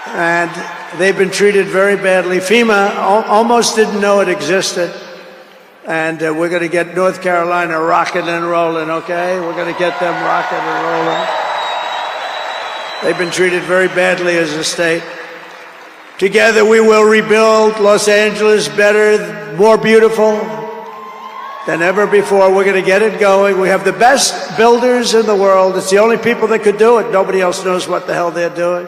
and they've been treated very badly. FEMA almost didn't know it existed, and we're going to get North Carolina rocking and rolling, okay? We're going to get them rocking and rolling. They've been treated very badly as a state. Together we will rebuild Los Angeles better, more beautiful than ever before. We're going to get it going. We have the best builders in the world. It's the only people that could do it. Nobody else knows what the hell they're doing.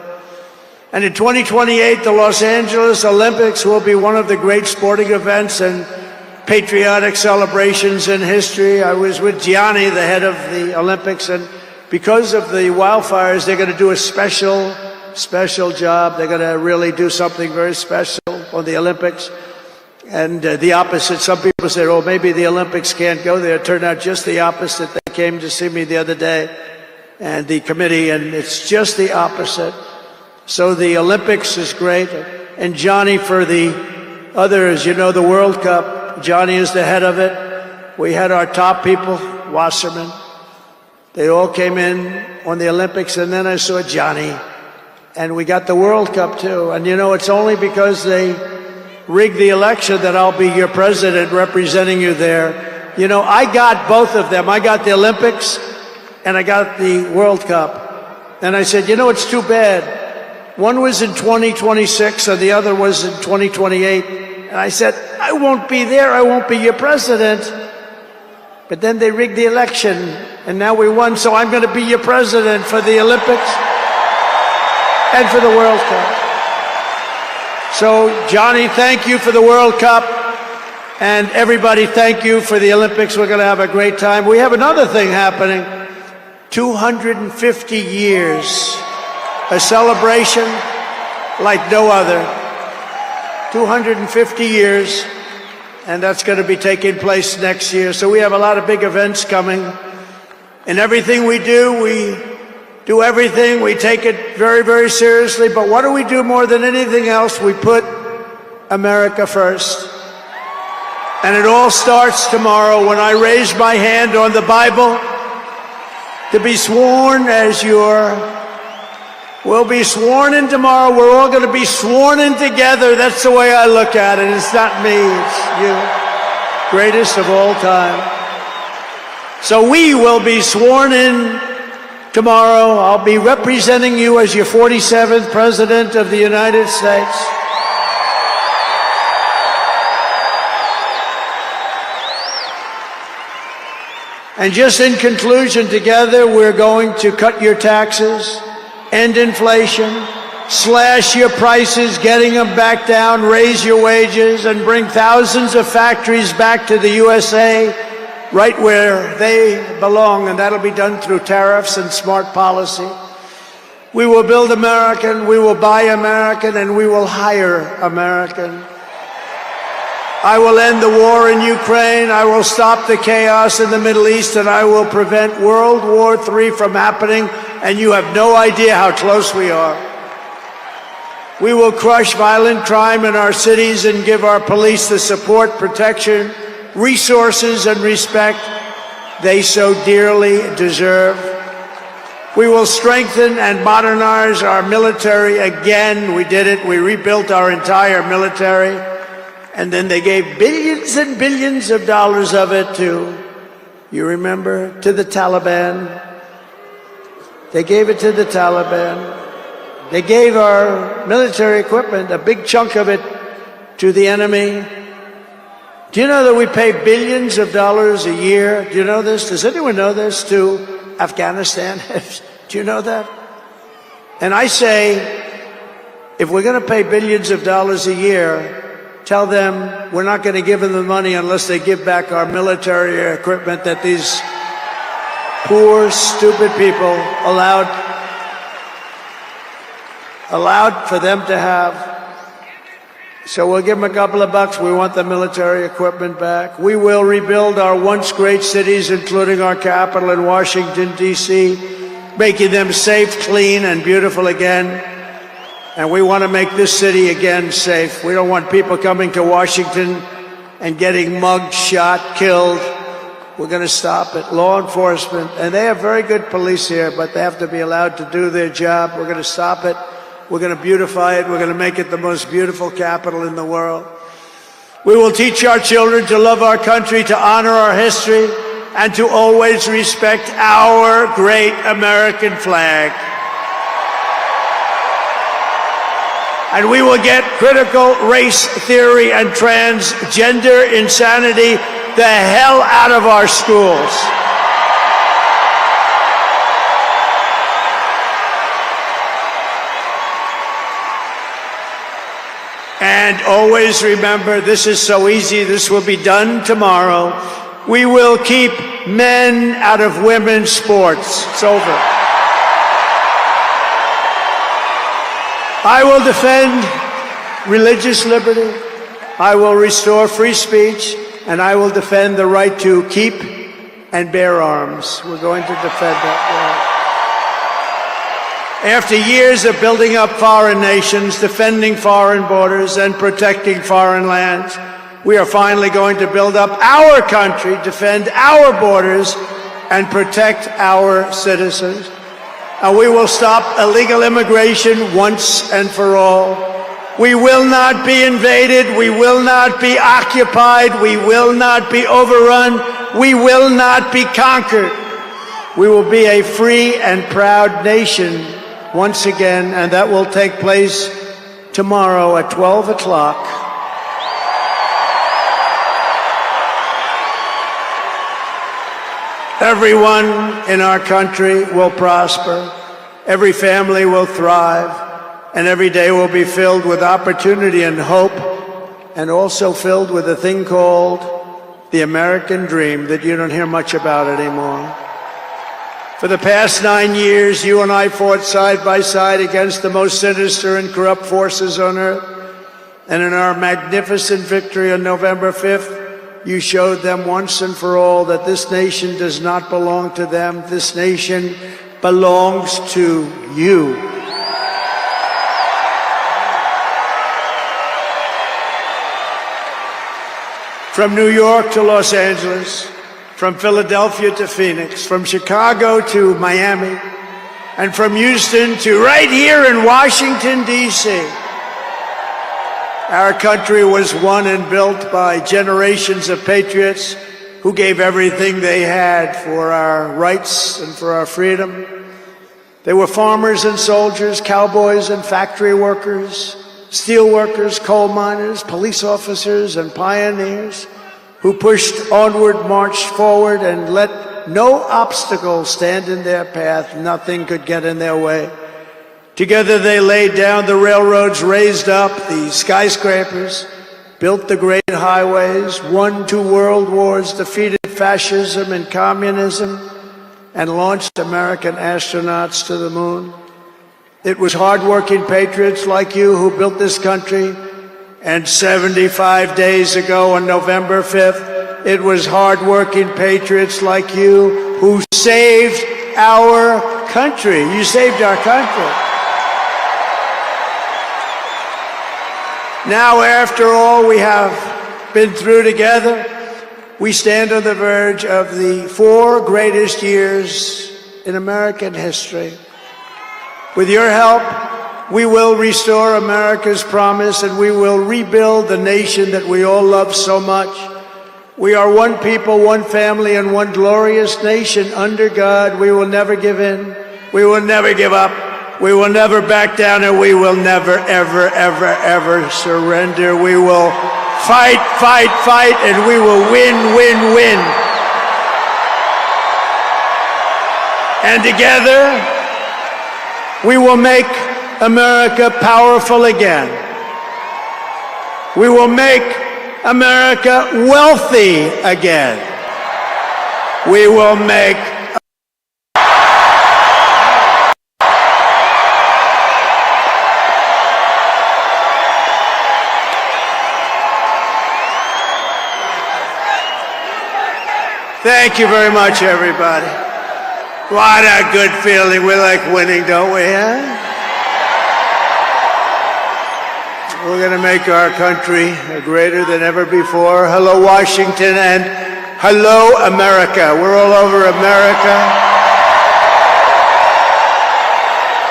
And in 2028, the Los Angeles Olympics will be one of the great sporting events and patriotic celebrations in history. I was with Gianni, the head of the Olympics, and because of the wildfires, they're going to do a special job. They're going to really do something very special on the Olympics. And the opposite, some people say, oh, maybe the Olympics can't go there. It turned out just the opposite. They came to see me the other day, and the committee, and it's just the opposite. So the Olympics is great. And Johnny, for the others, you know, the World Cup, Johnny is the head of it. We had our top people, Wasserman. They all came in on the Olympics, and then I saw Johnny. And we got the World Cup, too. And, you know, it's only because they rigged the election that I'll be your president representing you there. You know, I got both of them. I got the Olympics, and I got the World Cup. And I said, you know, it's too bad. One was in 2026, and the other was in 2028. And I said, I won't be there. I won't be your president. But then they rigged the election, and now we won. So I'm going to be your president for the Olympics and for the World Cup. So, Johnny, thank you for the World Cup. And everybody, thank you for the Olympics. We're going to have a great time. We have another thing happening. 250 years. A celebration like no other. 250 years. And that's going to be taking place next year. So we have a lot of big events coming. And everything we do everything. We take it very, very seriously. But what do we do more than anything else? We put America first. And it all starts tomorrow when I raise my hand on the Bible to be sworn as we'll be sworn in tomorrow. We're all going to be sworn in together. That's the way I look at it. It's not me. It's you. Greatest of all time. So we will be sworn in tomorrow. I'll be representing you as your 47th President of the United States. And just in conclusion, together we're going to cut your taxes, end inflation, slash your prices, getting them back down, raise your wages, and bring thousands of factories back to the USA, right where they belong, and that'll be done through tariffs and smart policy. We will build American, we will buy American, and we will hire American. I will end the war in Ukraine, I will stop the chaos in the Middle East, and I will prevent World War III from happening, and you have no idea how close we are. We will crush violent crime in our cities and give our police the support, protection, resources, and respect they so dearly deserve. We will strengthen and modernize our military again. We did it. We rebuilt our entire military. And then they gave billions and billions of dollars of it to, you remember, to the Taliban. They gave it to the Taliban. They gave our military equipment, a big chunk of it, to the enemy. Do you know that we pay billions of dollars a year? Do you know this? Does anyone know this? To Afghanistan? Do you know that? And I say, if we're going to pay billions of dollars a year, tell them we're not going to give them the money unless they give back our military equipment that these poor, stupid people allowed for them to have. So we'll give them a couple of bucks. We want the military equipment back. We will rebuild our once great cities, including our capital in Washington, D.C., making them safe, clean, and beautiful again. And we want to make this city again safe. We don't want people coming to Washington and getting mugged, shot, killed. We're going to stop it. Law enforcement, and they have very good police here, but they have to be allowed to do their job. We're going to stop it. We're going to beautify it. We're going to make it the most beautiful capital in the world. We will teach our children to love our country, to honor our history, and to always respect our great American flag. And we will get critical race theory and transgender insanity the hell out of our schools. And always remember, this is so easy, this will be done tomorrow. We will keep men out of women's sports. It's over. I will defend religious liberty. I will restore free speech, and I will defend the right to keep and bear arms. We're going to defend that right. After years of building up foreign nations, defending foreign borders, and protecting foreign lands, we are finally going to build up our country, defend our borders, and protect our citizens. And we will stop illegal immigration once and for all. We will not be invaded. We will not be occupied. We will not be overrun. We will not be conquered. We will be a free and proud nation once again, and that will take place tomorrow at 12 o'clock. Everyone in our country will prosper, every family will thrive, and every day will be filled with opportunity and hope, and also filled with a thing called the American dream that you don't hear much about anymore. For the past 9 years, you and I fought side by side against the most sinister and corrupt forces on earth. And in our magnificent victory on November 5th, you showed them once and for all that this nation does not belong to them. This nation belongs to you. From New York to Los Angeles, from Philadelphia to Phoenix, from Chicago to Miami, and from Houston to right here in Washington, D.C. Our country was won and built by generations of patriots who gave everything they had for our rights and for our freedom. They were farmers and soldiers, cowboys and factory workers, steel workers, coal miners, police officers, and pioneers who pushed onward, marched forward, and let no obstacle stand in their path. Nothing could get in their way. Together they laid down the railroads, raised up the skyscrapers, built the great highways, won 2 world wars, defeated fascism and communism, and launched American astronauts to the moon. It was hardworking patriots like you who built this country. And 75 days ago on November 5th, it was hardworking patriots like you who saved our country. You saved our country. Now, after all we have been through together, we stand on the verge of the 4 greatest years in American history. With your help, we will restore America's promise, and we will rebuild the nation that we all love so much. We are one people, one family, and one glorious nation under God. We will never give in. We will never give up. We will never back down, and we will never, ever, ever, ever surrender. We will fight, fight, fight, and we will win, win, win. And together, we will make America powerful again. We will make America wealthy again. We will make Thank you very much, everybody. What a good feeling. We like winning, don't we, huh? We're going to make our country greater than ever before. Hello, Washington, and hello, America. We're all over America.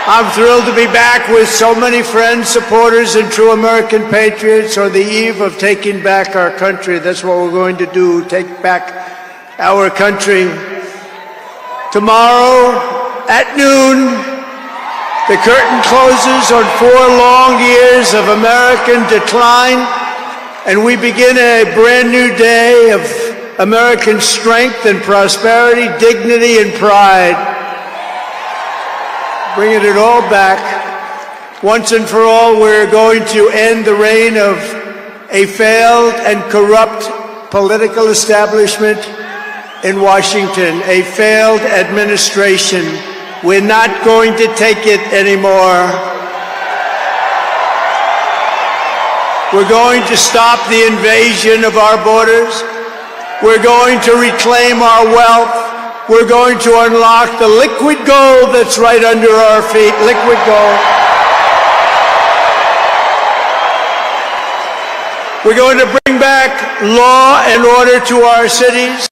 I'm thrilled to be back with so many friends, supporters, and true American patriots on the eve of taking back our country. That's what we're going to do, take back our country. Tomorrow at noon, the curtain closes on 4 long years of American decline, and we begin a brand new day of American strength and prosperity, dignity and pride. Bringing it all back. Once and for all, we're going to end the reign of a failed and corrupt political establishment in Washington, a failed administration. We're not going to take it anymore. We're going to stop the invasion of our borders. We're going to reclaim our wealth. We're going to unlock the liquid gold that's right under our feet, liquid gold. We're going to bring back law and order to our cities.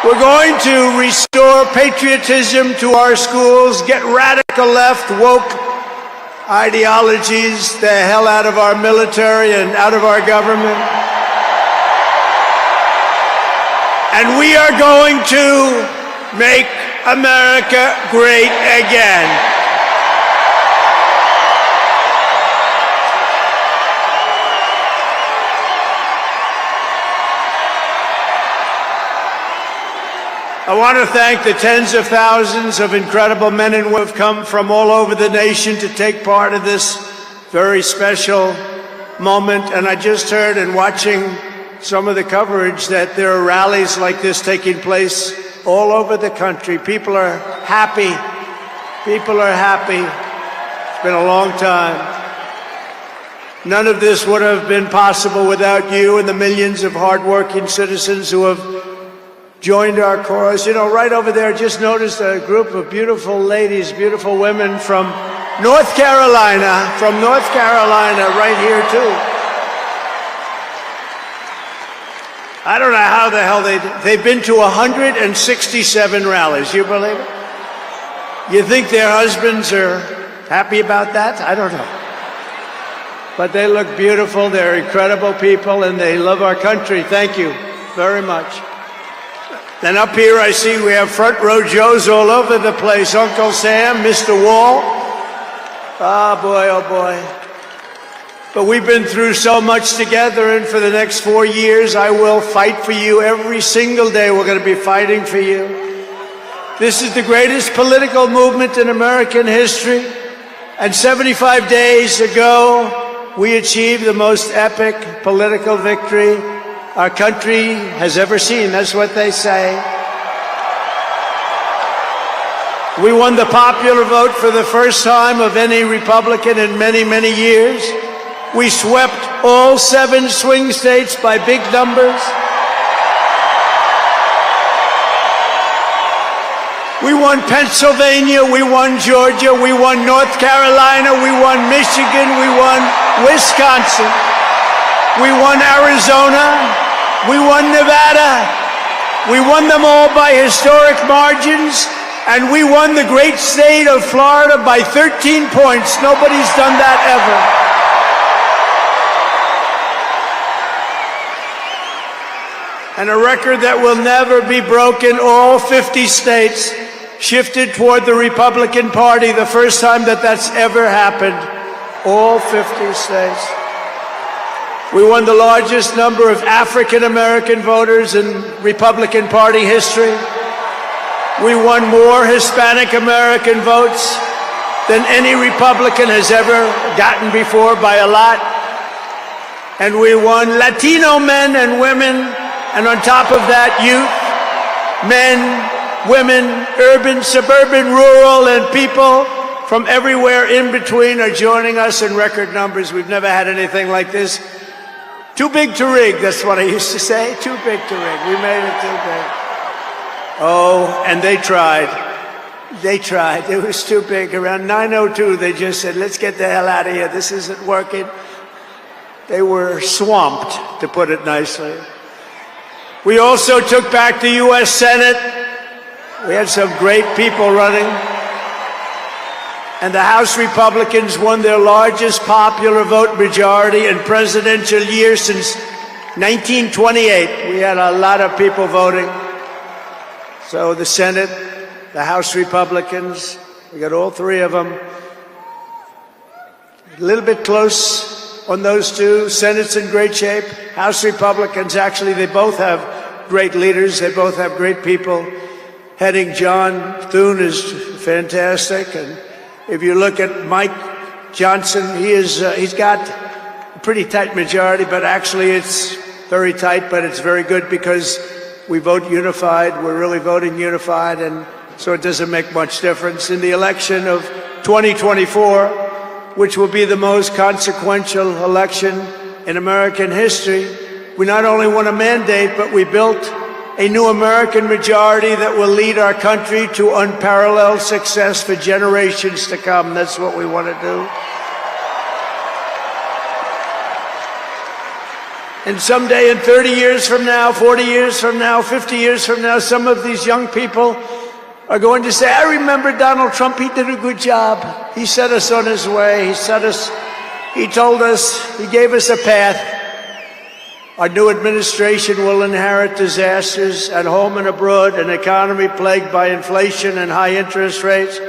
We're going to restore patriotism to our schools, get radical left, woke ideologies the hell out of our military and out of our government. And we are going to make America great again. I want to thank the tens of thousands of incredible men and women who have come from all over the nation to take part in this very special moment. And I just heard in watching some of the coverage that there are rallies like this taking place all over the country. People are happy. People are happy. It's been a long time. None of this would have been possible without you and the millions of hardworking citizens who have joined our cause. You know, right over there, just noticed a group of beautiful ladies, beautiful women from North Carolina, right here too. I don't know how the hell they've been to 167 rallies. You believe it? You think their husbands are happy about that? I don't know. But they look beautiful. They're incredible people, and they love our country. Thank you very much. Then up here I see we have front row Joes all over the place. Uncle Sam, Mr. Wall. Oh boy. But we've been through so much together, and for the next 4 years, I will fight for you every single day. We're going to be fighting for you. This is the greatest political movement in American history. And 75 days ago, we achieved the most epic political victory our country has ever seen. That's what they say. We won the popular vote for the first time of any Republican in many, many years. We swept all 7 swing states by big numbers. We won Pennsylvania, we won Georgia, we won North Carolina, we won Michigan, we won Wisconsin, we won Arizona, we won Nevada. We won them all by historic margins, and we won the great state of Florida by 13 points. Nobody's done that ever. And a record that will never be broken. All 50 states shifted toward the Republican Party, the first time that that's ever happened. All 50 states. We won the largest number of African American voters in Republican Party history. We won more Hispanic American votes than any Republican has ever gotten before, by a lot. And we won Latino men and women. And on top of that, youth, men, women, urban, suburban, rural, and people from everywhere in between are joining us in record numbers. We've never had anything like this. Too big to rig, that's what I used to say. Too big to rig. We made it too big. Oh, and they tried. They tried. It was too big. Around 9:02, they just said, let's get the hell out of here. This isn't working. They were swamped, to put it nicely. We also took back the U.S. Senate. We had some great people running. And the House Republicans won their largest popular vote majority in presidential year since 1928. We had a lot of people voting. So the Senate, the House Republicans, we got all three of them. A little bit close on those two. Senate's in great shape. House Republicans, actually, they both have great leaders. They both have great people heading. John Thune is fantastic. And if you look at Mike Johnson, he's got a pretty tight majority, but actually it's very tight, but it's very good because we vote unified. We're really voting unified, and so it doesn't make much difference. In the election of 2024, which will be the most consequential election in American history, we not only won a mandate, but we built a new American majority that will lead our country to unparalleled success for generations to come. That's what we want to do. And someday, in 30 years from now, 40 years from now, 50 years from now, some of these young people are going to say, I remember Donald Trump, he did a good job. He set us on his way. He told us, he gave us a path. Our new administration will inherit disasters at home and abroad, an economy plagued by inflation and high interest rates,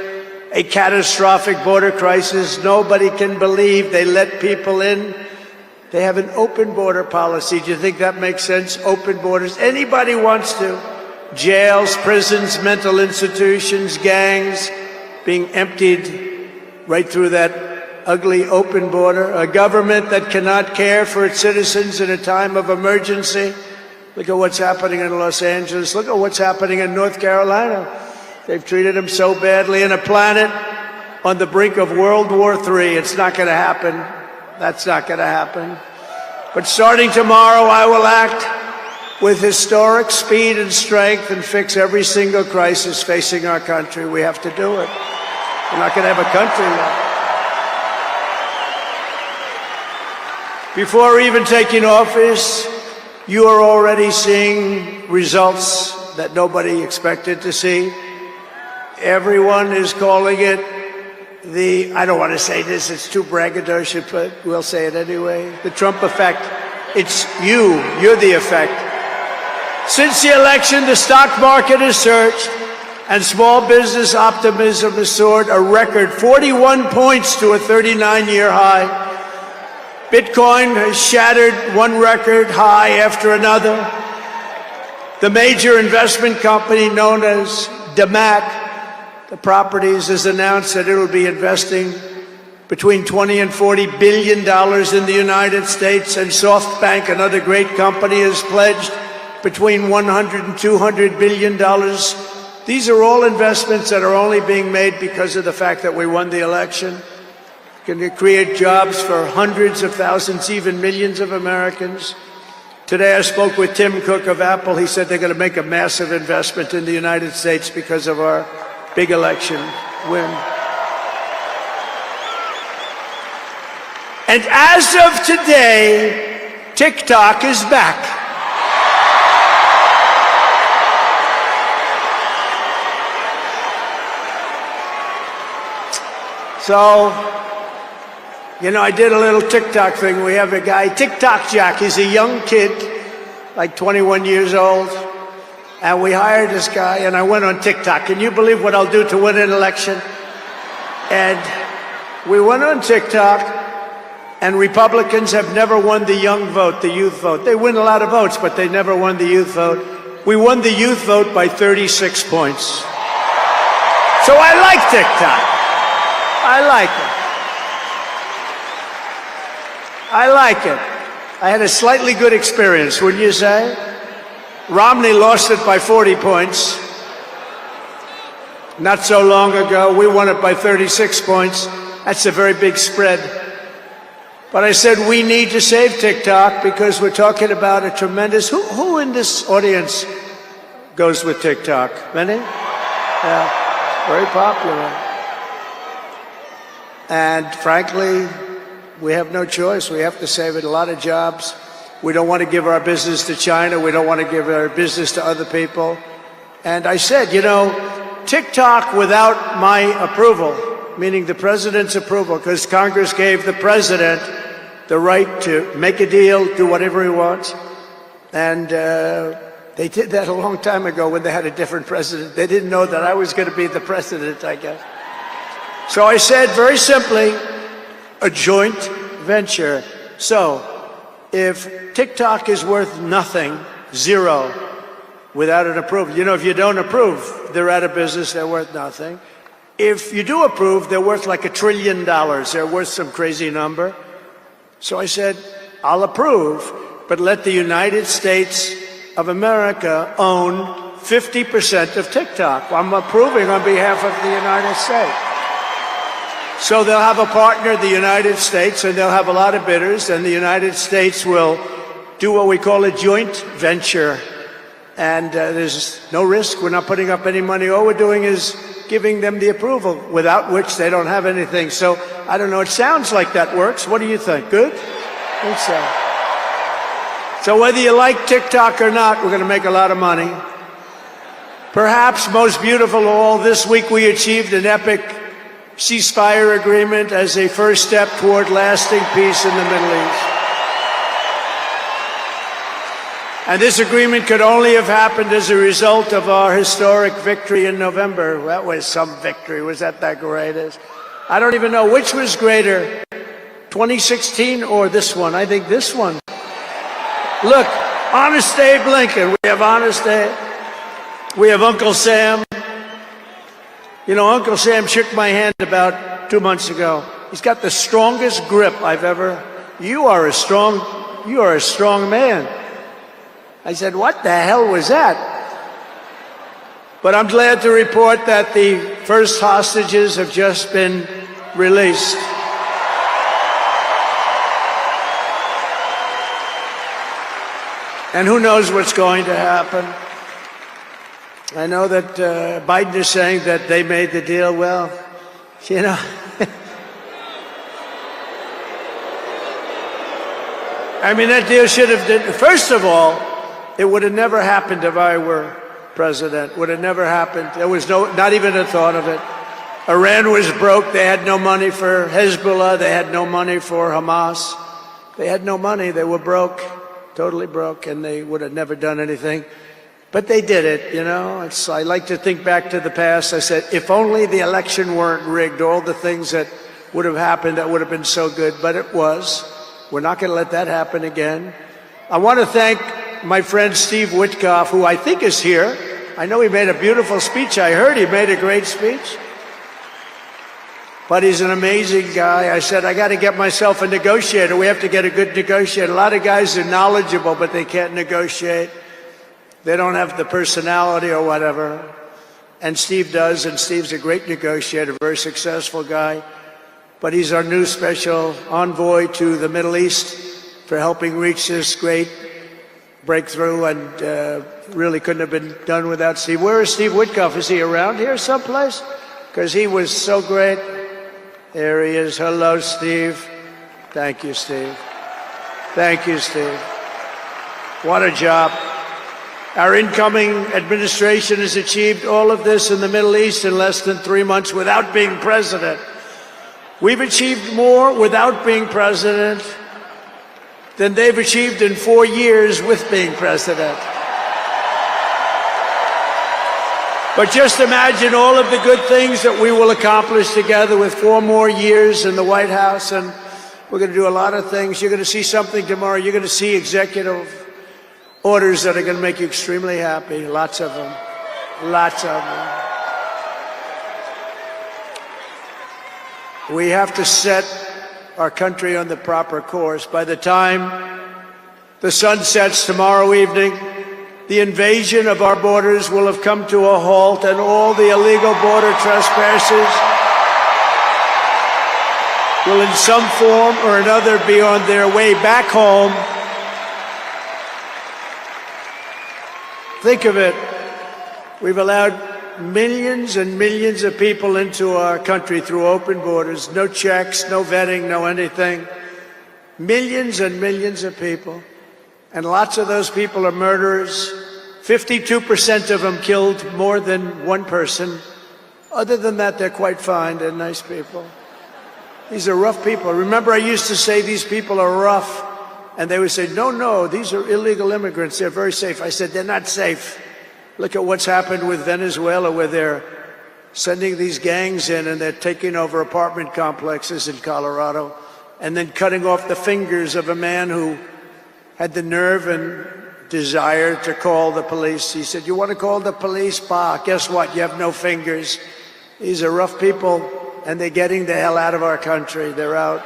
a catastrophic border crisis. Nobody can believe they let people in. They have an open border policy. Do you think that makes sense? Open borders. Anybody wants to. Jails, prisons, mental institutions, gangs being emptied right through that ugly open border. A government that cannot care for its citizens in a time of emergency. Look at what's happening in Los Angeles. Look at what's happening in North Carolina. They've treated them so badly. In a planet on the brink of World War III. It's not going to happen. That's not going to happen. But starting tomorrow, I will act with historic speed and strength and fix every single crisis facing our country. We have to do it. We're not going to have a country left. Before even taking office, you are already seeing results that nobody expected to see. Everyone is calling it I don't want to say this, it's too braggadocious, but we'll say it anyway. The Trump effect. It's you're the effect. Since the election, the stock market has surged and small business optimism has soared a record 41 points to a 39-year high. Bitcoin has shattered one record high after another. The major investment company known as DMAC, the properties, has announced that it will be investing between $20 and $40 billion in the United States, and SoftBank, another great company, has pledged between $100 and $200 billion. These are all investments that are only being made because of the fact that we won the election. Going to create jobs for hundreds of thousands, even millions of Americans. Today I spoke with Tim Cook of Apple. He said they're going to make a massive investment in the United States because of our big election win. And as of today, TikTok is back. So, you know, I did a little TikTok thing. We have a guy, TikTok Jack. He's a young kid, like 21 years old. And we hired this guy, and I went on TikTok. Can you believe what I'll do to win an election? And we went on TikTok, and Republicans have never won the young vote, the youth vote. They win a lot of votes, but they never won the youth vote. We won the youth vote by 36 points. So I like TikTok. I like it. I like it. I had a slightly good experience, wouldn't you say? Romney lost it by 40 points. Not so long ago, we won it by 36 points. That's a very big spread. But I said we need to save TikTok because we're talking about a tremendous... Who in this audience goes with TikTok? Many? Yeah, very popular. And frankly, we have no choice. We have to save it. A lot of jobs. We don't want to give our business to China. We don't want to give our business to other people. And I said, you know, TikTok without my approval meaning the president's approval, because Congress gave the president the right to make a deal, do whatever he wants. And they did that a long time ago when they had a different president. They didn't know that I was going to be the president, I guess. So I said, very simply, a joint venture. So if TikTok is worth nothing, zero, without an approval, you know, if you don't approve, they're out of business, they're worth nothing. If you do approve, they're worth like $1 trillion. They're worth some crazy number. So I said, I'll approve, but let the United States of America own 50% of TikTok. I'm approving on behalf of the United States. So they'll have a partner, the United States, and they'll have a lot of bidders, and the United States will do what we call a joint venture. And there's no risk. We're not putting up any money. All we're doing is giving them the approval, without which they don't have anything. So I don't know. It sounds like that works. What do you think? Good? I think so. So whether you like TikTok or not, we're going to make a lot of money. Perhaps most beautiful of all, this week we achieved an epic ceasefire agreement as a first step toward lasting peace in the Middle East. And this agreement could only have happened as a result of our historic victory in November. That was some victory. Was that greatest? I don't even know which was greater, 2016 or this one. I think this one. Look, Honest Abe Lincoln. We have Honest Abe. We have Uncle Sam. You know, Uncle Sam shook my hand about 2 months ago. He's got the strongest grip I've ever. You are a strong man. I said, what the hell was that? But I'm glad to report that the first hostages have just been released. And who knows what's going to happen? I know that Biden is saying that they made the deal. Well, you know, I mean, that deal should have done. First of all, it would have never happened if I were president. Would have never happened. There was not even a thought of it. Iran was broke. They had no money for Hezbollah. They had no money for Hamas. They had no money. They were broke, totally broke, and they would have never done anything. But they did it, you know. I like to think back to the past. I said, if only the election weren't rigged, all the things that would have happened, that would have been so good. But it was. We're not going to let that happen again. I want to thank my friend Steve Witkoff, who I think is here. I know he made a beautiful speech. I heard he made a great speech. But he's an amazing guy. I said, I got to get myself a negotiator. We have to get a good negotiator. A lot of guys are knowledgeable, but they can't negotiate. They don't have the personality or whatever. And Steve does, and Steve's a great negotiator, very successful guy. But he's our new special envoy to the Middle East for helping reach this great breakthrough, and really couldn't have been done without Steve. Where is Steve Witkoff? Is he around here someplace? Because he was so great. There he is. Hello, Steve. Thank you, Steve. Thank you, Steve. What a job. Our incoming administration has achieved all of this in the Middle East in less than 3 months without being president. We've achieved more without being president than they've achieved in 4 years with being president. But just imagine all of the good things that we will accomplish together with 4 more years in the White House, and we're going to do a lot of things. You're going to see something tomorrow. You're going to see executive orders that are going to make you extremely happy. Lots of them. Lots of them. We have to set our country on the proper course. By the time the sun sets tomorrow evening, the invasion of our borders will have come to a halt, and all the illegal border trespassers will in some form or another be on their way back home. Think of it. We've allowed millions and millions of people into our country through open borders, no checks, no vetting, no anything. Millions and millions of people. And lots of those people are murderers. 52% of them killed more than one person. Other than that, they're quite fine. They're nice people. These are rough people. Remember, I used to say these people are rough, and they would say, no, no, these are illegal immigrants. They're very safe. I said, they're not safe. Look at what's happened with Venezuela, where they're sending these gangs in and they're taking over apartment complexes in Colorado and then cutting off the fingers of a man who had the nerve and desire to call the police. He said, you want to call the police? Bah, guess what? You have no fingers. These are rough people, and they're getting the hell out of our country. They're out.